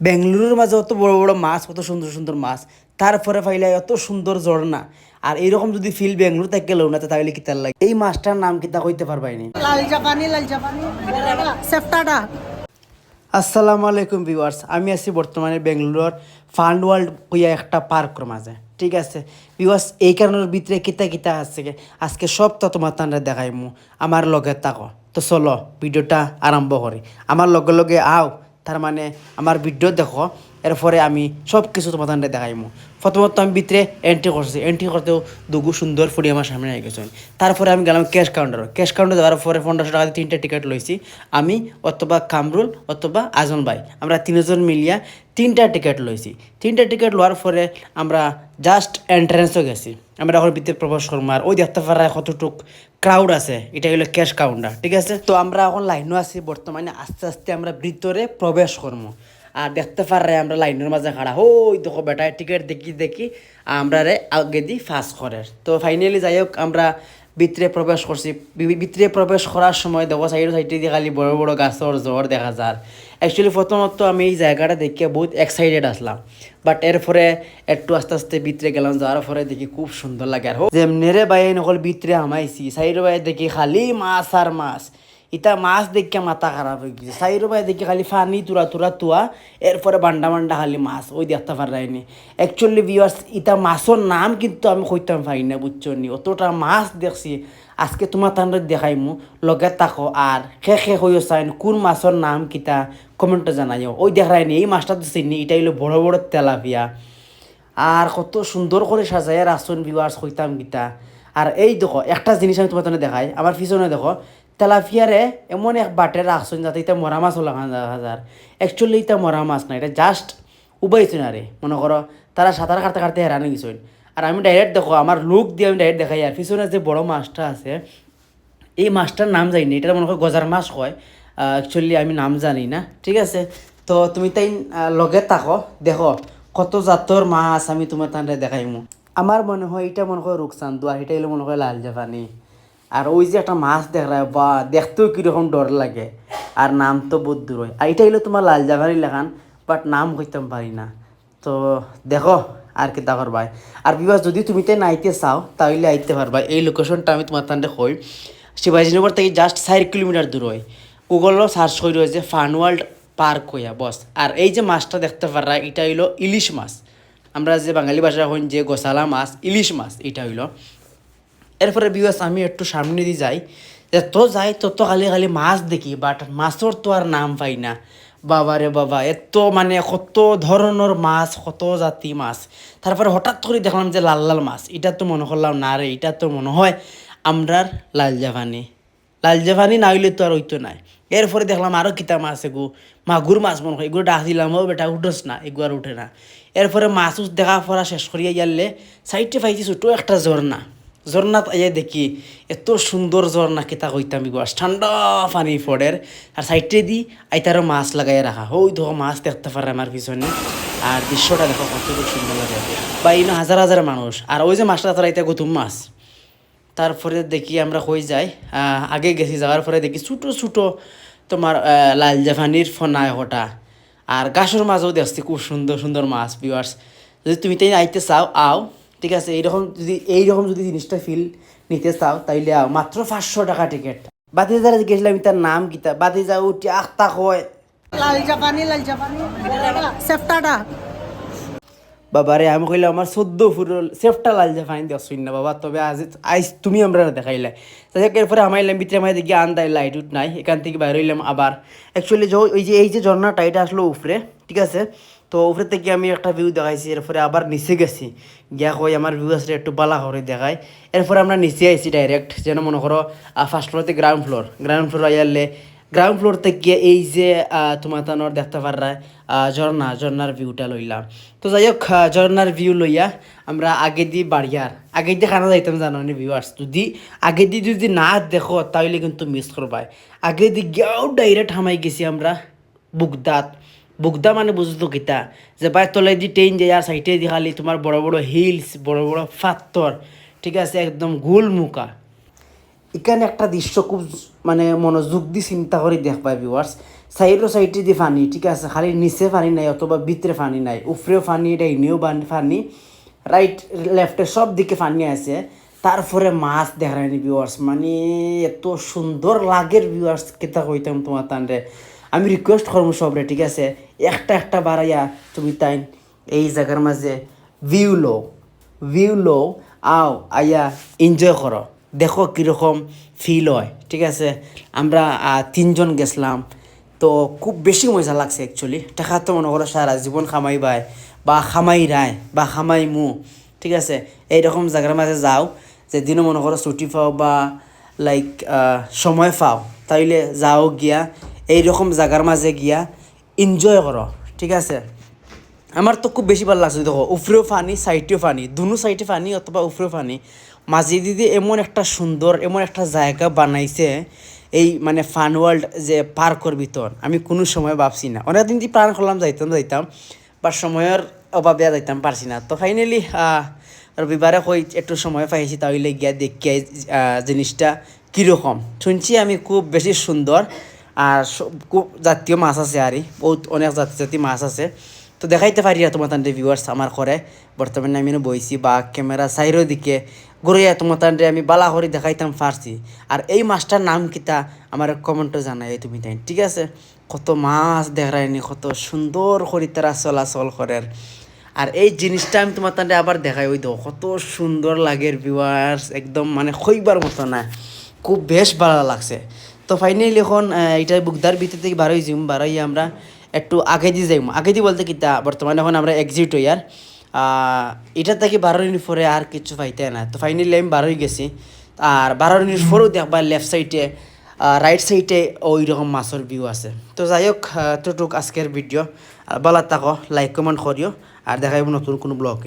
বেঙ্গালুরুর মাঝে অত বড় বড় মাছ, কত সুন্দর সুন্দর মাছ, তারপরে পাইলে এত সুন্দর ঝর্ণা। আর এরকম যদি ফিল বেঙ্গলুরু থেকে গেলেও না, তাহলে কি তার লাগে? এই মাছটার নাম কি তা কইতে পারবাইনি। লাল জাপানি সেফটাডা। আসসালামু আলাইকুম ভিউয়ার্স, আমি আছি বর্তমানে বেঙ্গালুরুর ফান ওয়ার্ল্ড হইয়া একটা পার্কের মাঝে। ঠিক আছে ভিউয়ার্স, এই কারণের ভিতরে কিতা কিতা আছে আজকে সব তো তোমার তান্ডা দেখাইমু। আমার লগে তাকো তো, চলো ভিডিওটা আরম্ভ করি। আমার লগে লগে আও, তার মানে আমার ভিডিও দেখো, এরপরে আমি সব কিছু তোমার তান্ডা দেখাইমু। প্রথমত আমি ভিতরে এন্ট্রি করছি, এন্ট্রি করতেও দুগু সুন্দর ফুড়ি আমার সামনে আই গেছেন। তারপরে আমি গেলাম ক্যাশ কাউন্টার যাওয়ার পরে 1500 টাকা দিয়ে 3টা টিকিট লইছি। আমি অথবা কামরুল অথবা আজন ভাই, আমরা 3জন মিলিয়া 3টা টিকিট লইছি। 3টা টিকিট লওয়ার পরে আমরা জাস্ট এন্ট্রেন্সও গেছি। আমরা এখন ভিতরে প্রবেশ করবো। আর ওই দেখতে পারা কতটুক ক্রাউড আছে, এটা হলো ক্যাশ কাউন্টার। ঠিক আছে, তো আমরা এখন লাইনও আছি বর্তমানে। আস্তে আস্তে আমরা ভিতরে প্রবেশ করবো। আর দেখতে পারে আমরা লাইনের মাঝে খাড়া, ওই দেখো বেটা টিকিট দেখি দেখি আমরা রে আগে দিই ফার্স্ট করে। তো ফাইনালি যাই হোক, আমরা ভিতরে প্রবেশ করছি। ভিতরে প্রবেশ করার সময় দেখো সাইডে দিয়ে খালি বড় বড় গাছের জ্বর দেখা যায়। অ্যাকচুয়ালি প্রথমত আমি এই জায়গাটা দেখে বহুত এক্সাইটেড আসলাম, বাট এরপরে একটু আস্তে আস্তে ভিতরে গেলাম। যাওয়ার পরে দেখি খুব সুন্দর লাগে। আর যেমনি রে বাইরে নকল ভিতরে হামাইছি, সাইড বাইরে দেখি খালি মাছ আর মাছ। ইতা মাছ দেখে মাথা খারাপ হয়ে গেছে। সাইড বাইরে দেখি খালি ফানি তুরা তুরা তুয়া, এরপরে বান্ডা বান্ডা খালি মাছ, ওই দেখতে পারাইনি। অ্যাকচুয়ালি ভিউয়ার্স, ইতা মাছের নাম কিন্তু আমি কইতাম পারি না, বুঝছো নি? অতটা মাছ দেখছি। আজকে তোমার তান্ডে দেখাইমু, লগে তাকো। আর খে হইও চাইন কোন মাছের নাম কিতা কমেন্টে জানাইও। ওই দেখায়নি এই মাছটা তো চিনি, এটা হইলো বড় বড় তেলাপিয়া। আর কত সুন্দর করে সাজায় রাসন ভিউয়ার্স, কইতাম গীতা। আর এই দেখো একটা জিনিস আমি তোমার দেখাই, আমার পিছনে দেখো তেলাপিয়ারে এমন এক বাটে রাখছেন যাতে এটা মরা মাছও লাগান দেখা যায়। অ্যাকচুয়ালি এটা মরা মাছ না, এটা জাস্ট উবাইছে না রে, মনে করো তারা সাঁতার কাটতে কাটতে হেরানো গেছেন। আর আমি ডাইরেক্ট দেখো আমার লুক দিয়ে আমি ডাইরেক্ট দেখাই। আর পিছনে যে বড় মাছটা আছে, এই মাছটার নাম জানি না, এটা মনে হয় গজার মাছ কয়। অ্যাকচুয়ালি আমি নাম জানি না। ঠিক আছে, তো তুমি তাই লগে থাকো, দেখো কত জাতর মাছ আমি তোমার তান্ডে দেখাইমু। আমার মনে হয় এটা মনে হয় রূপচান্দু, আর এটা হলো মনে হয় লাল জাপানি। আর ওই যে একটা মাছ দেখা, বা দেখতেও কীরকম ডর লাগে। আর নাম তো বহুত দূর হয়। আর এটা হলো তোমার লাল জাপানি লেখান, বাট নাম কইতাম পারি না। তো দেখো আর কি তা করবাই। আর বিবাস যদি তুমি তাই নাইতে চাও তাহলে আইতে পারবা। এই লোকেশনটা আমি তোমার তান্ডে কই, শিবাজীনগর থেকে জাস্ট 4 কিলোমিটার দূর হয়। গুগলও সার্চ করে রয়েছে ফান ওয়ার্ল্ড পার্ক হইয়া বস। আর এই যে মাছটা দেখতে পারা, এটা হইলো ইলিশ মাছ। আমরা যে বাঙালি ভাষা হইন যে গোসালা মাছ, ইলিশ মাছ এটা হইলো। এরপরে বিবাস আমি একটু সামনে দিয়ে যাই, এত যাই তত খালি খালি মাছ দেখি, বাট মাছের তো আর নাম পাই না। বাবা রে বাবা, এত মানে কত ধরনের মাছ, কত জাতি মাছ। তারপরে হঠাৎ করে দেখলাম যে লাল লাল মাছ, এটা তো মনে করলাম না রে, এটা তো মনে হয় আমরার লাল জাপানি। লাল জাপানি না হইলে তো আর ওইতো নাই। এরপরে দেখলাম আরও কিতা মাছ, এগু মাগুর মাছ মনে হয়, এগুলো ডাক দিলাম, ও বেটা উঠোস না, এগুলো আর উঠে না। এরপরে মাছ দেখা পড়া শেষ করিয়া গেলে সাইডে পাইছি ছোটো একটা ঝর্ণা। ঝর্ণাত আইয়া দেখি এত সুন্দর ঝর্ণা, কিতা কইতাম ইগুয়াস, ঠান্ডা পানি পড়ের। আর সাইডে দি আইতারও মাছ লাগাইয়া রাখা, ওই দেখো মাছ দেখতে পারে আমার পিছনে। আর দৃশ্যটা দেখো কত সুন্দর লাগে। বা এই হাজার হাজার মানুষ। আর ওই যে মাছটা তারা এটা গতুম মাছ। তারপরে দেখি আমরা হয়ে যাই, আগে গেছি, যাওয়ার পরে দেখি ছোটো ছোটো তোমার লাল জাফানির ফনায় হটা। আর গাছের মাছও দেখছি খুব সুন্দর সুন্দর মাছ। ভিউয়ার্স, যদি তুমি তাই আইতে চাও আও। ঠিক আছে, এইরকম যদি জিনিসটা ফিল নিতে চাও তাইলে আও, মাত্র 500 টাকা টিকিট। বাতি যারা গেছিলাম তার নাম কিতা, বাতি যা উঠি আখতা হয় লাল জাপানি সেফটাডা। বাবারে, আমি কইলাম আমার 14 ফুট সেফটা লাল যে ফাইন দিয়ে শুন না বাবা, তবে আজ তুমি আমরা দেখাইলে। তাই এরপরে আমাইলাম ভিতরে, আমায় দেখি আন্দাই লাইট উঠ নাই, এখান থেকে বাইরে হইলাম আবার। অ্যাকচুয়ালি যে ওই যে এই যে ঝর্ণাটা, এটা আসলো উপরে। ঠিক আছে, তো উপরে থেকে আমি একটা ভিউ দেখাইছি। এরপরে আবার নিচে গেছি, গিয়া কই আমার ভিউ আসলে একটু বালা করে দেখাই। এরপরে আমরা নিচে আইছি ডাইরেক্ট, যেন মনে করো ফার্স্ট ফ্লোরতে গ্রাউন্ড ফ্লোর আইয়ালে গ্রাউন্ড ফ্লোর থেকে এই যে তোমার তানোর দেখতে পাররা ঝর্ণার ভিউটা লইলাম। তো যাই হোক, ঝর্ণার ভিউ লইয়া আমরা আগে দিয়ে বাড়িয়ার আগে দিয়ে খানা যাইতাম, জানো নি ভিউয়ার্স? আগে দিয়ে যদি না দেখো তাহলে কিন্তু মিস করবাই। আগে দিয়ে গিয়াও ডাইরেক্ট হামাই গেছি আমরা বুগদা মানে বুঝতো কিতা, যে বাইর তলায় দিয়ে ট্রেন যায়, আর সাইডে দিয়ে খালি তোমার বড় বড় হিলস, বড় বড় পাথর। ঠিক আছে, একদম গোল মুখা। এখানে একটা দৃশ্য খুব মানে মনোযোগ দিয়ে চিন্তা করে দেখবা ভিউয়ার্স, সাইডে দিয়ে পানি, ঠিক আছে, খালি নিচে পানি নাই অথবা ভিতরে পানি নাই, উপরেও পানি, ডাইনেও পানি, রাইট লেফটে সব দিকে পানি আছে। তারপরে মাছ দেখায়নি ভিউয়ার্স, মানে এত সুন্দর লাগের ভিউয়ার্স, কেতা কইতাম তোমার তানরে। আমি রিকোয়েস্ট করবো সবরে, ঠিক আছে, একটা বাড়াইয়া তুমি তাই এই জায়গার মাঝে ভিউ লো আও আইয়া এনজয় করো, দেখো কীরকম ফিল হয়, ঠিক আছে। আমরা 3জন গেছিলাম, তো খুব বেশি মজা লাগছে অ্যাকচুয়ালি। টাকা তো মনে করো সারা জীবন খামাই বাই বা খামাই রায় বা খামাই মু, ঠিক আছে। এইরকম জায়গার মাঝে যাও, যেদিনও মনে করো ছুটি পাও বা লাইক সময় পাও, তাইলে যাও গিয়া এইরকম জায়গার মাঝে গিয়া এনজয় করো, ঠিক আছে। আমার তো খুব বেশি ভালো লাগছে, দেখো উপরেও পানি সাইডেও পানি, দুনো সাইডে পানি অথবা উপরেও পানি, মাঝে দিদি এমন একটা সুন্দর এমন একটা জায়গা বানাইছে এই মানে ফান ওয়ার্ল্ড যে পার্কর ভিতর। আমি কোনো সময় ভাবছি না, অনেক দিন দিয়ে প্ল্যান করলাম যাইতাম বা সময়ের অভাবে যাইতাম পারছি না। তো ফাইনালি রবিবারে কই একটু সময় পাইছি, তাহলে গিয়া দেখিয়ে জিনিসটা কীরকম। শুনছি আমি খুব বেশি সুন্দর, আর খুব জাতীয় মাছ আছে, আরই বহুত অনেক জাতি মাছ আছে। তো দেখাইতে পারি না তোমার তান্ডে ভিউয়ার্স আমার করে বর্তমানে আমি বইছি বা ক্যামেরা সাইডের দিকে ঘুরিয়া তোমার তান্ডে আমি বালা করে দেখাইতাম পারছি। আর এই মাছটার নাম কিতা আমার কমেন্টে জানাই তুমি তাই, ঠিক আছে। কত মাছ দেখায়নি, কত সুন্দর করে তারা চলাচল করে। আর এই জিনিসটা আমি তোমার তান্ডে আবার দেখাই, ওই দেখো কত সুন্দর লাগে ভিউয়ার্স, একদম মানে খইবার মতো না, খুব বেশ ভালো লাগছে। তো ফাইনালি এখন এটা বুকদার ভিতর থেকে বারোই আমরা একটু আগে দিয়ে যাইম, আগে দিয়ে বলতে কিতা বর্তমানে এখন আমরা এক্সিট হই। আর এটা থেকে 12 মিনিট পরে আর কিছু পাইতে না। তো ফাইনালি আমি 12 গেছি, আর 12 মিনিট পরেও দেখবা লেফট সাইডে রাইট সাইডে ওই রকম মাছের ভিউ আছে। তো যাই হোক, তোটুক আজকের ভিডিও, ভালো থাকো, লাইক কমেন্ট করিও, আর দেখাইব নতুন কোনো ব্লগ।